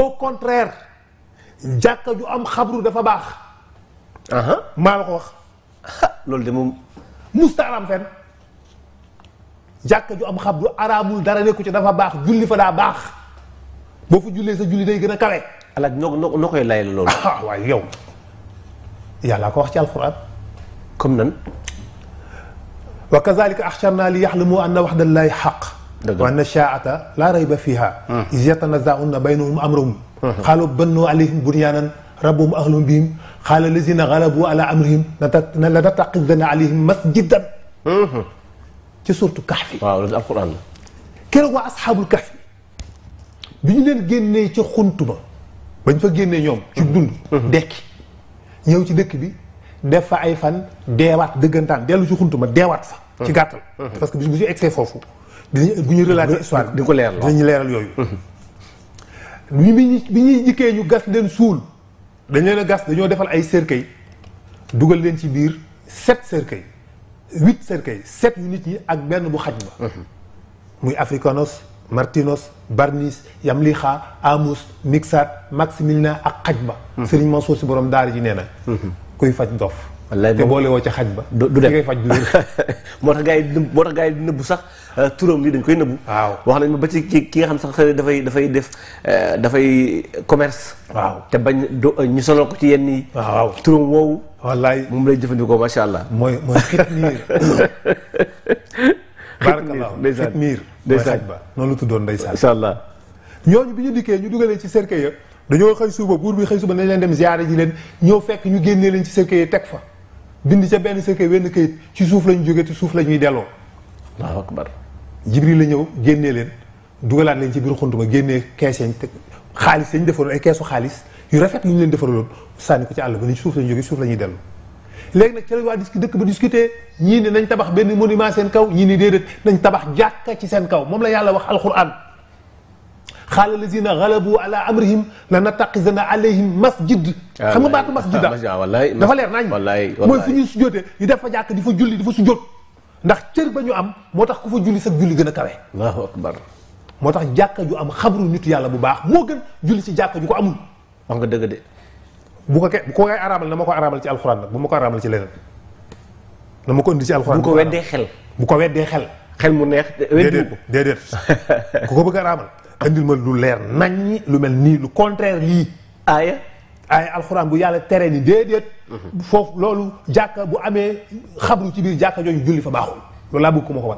au contraire jàkka ju am xabru dafa baax. maa la ko wax. loolu de moom. musta araam fenn jàkka ju am xabru araamul dara nekku ci dafa baax julli fa daa baax boo fa jullee sa julli day gën a kawe. alaaj noo koy lay la loolu. waaye yow yàllaa ko wax ci alquran. comme nan. wa kazalika axsharna li yaxlamu anna waxdallahi xaq. wa anna shaata la rayba fiha. iz yatanazauna baynahum amrahum. xaalu bannu alayhim bunyanan rabbuhum ahlum bihim xaala lazina galabu ala amrihim la nataqidanna alayhim masjidan. ci surtu kahfi. waaw loolu alquran la. keroog waa asxaabul kahfi bi ñu leen génnee ca xuntu ba bañ fa génnee ñoom. ci dund. dekki ñëw ci dëkk bi def fa ay fan deewaat dëggantaan dellu ci xuntu ma deewaat fa. ci gàttal. parce que bu ñu egsee foofu dinañ bu ñu relater histoire di ko leeral dinañu leeral yooyu. bi ñuy jikkee ñu gas leen suul dañ leen a gas dañoo defal ay cercueil dugal leen ci biir 7 cercueil 8 cercueil 7 yu nit ñi ak benn bu xaj ba. muy Africanos Martinos Barnis Yamlixa Amus Mixat Maximilien ak xaj ba. Sëriñ Mansour si borom daara ji nee na. kuy faj dof. wallaay te boole woo ca xaj ba. du dem ngay faj du moo tax gars yi di nëbbu sax turam lii dañ koy nëbbu. waaw wax nañ ma ba ci ki nga xam sax dafay commerce. waaw te bañ ñu sonal ko ci yenn yi. waaw turam woowu. wallaay moom lay jëfandikoo macha allah. mooy xitmiir. barakallahu xitmiir. mooy xaj ba noonu la tuddoon ndeysaan. macha allah. ñooñu bi ñu dikkee ñu dugalee ci cercueil ya dañoo xëy suba buur bi xëy suba nañ leen dem ziyaare ji leen ñëw fekk ñu génnee leen ci cercueil yi teg fa. bind ca benn cercueil wenn këyit ci suuf lañu jógee ci suuf la ñuy delloo. Allahu akbar. Jibril la ñëw génnee leen dugalaat leen ci biir xunt ma génnee kees yañ te xaalis yañ defaroon ay keesu xaalis yu rafet yu ñu leen defaraloon sànni ko ci àll ba ni ci suuf lañu jógee ci suuf la ñuy dellu. léegi nag ci la waa dëkk ba discuter ñii ne nañ tabax benn monument seen kaw ñii ni déedéet nañ tabax jàkka ci seen kaw moom la yàlla wax alquran. xaala lazina galabu ala amrihim la nattaqizanna alayhim masjid. xam nga baatu masjid dafa leer nañ. mooy fu ñuy sujjóotee ñu def fa jàkk di fa julli di fa sujjóot ndax cër ba ñu am moo tax ku fa julli sax julli gën a kawe. allahu akbar. moo tax jàkka ju am xabru nitu yàlla bu baax moo gën julli ci jàkka ju ko amul. wax nga dëgg de. bu ko koy araamal na ma ko araamal ci alxuraan nag bu ma ko araamal ci leneen. na ma ko indi ci alxuraan. bu ko weddee xel. bu ko weddee xel. xel mu neex. déedéet ku ko bëgg a araamal. indil ma lu leer naññi lu mel nii lu contraire lii. aaya alxuraan bu yàlla tere ni déedéet. foofu loolu jàkka bu amee xabru ci biir jàkka jooju julli fa baaxul loolu laa bëgg ko ma ko wan.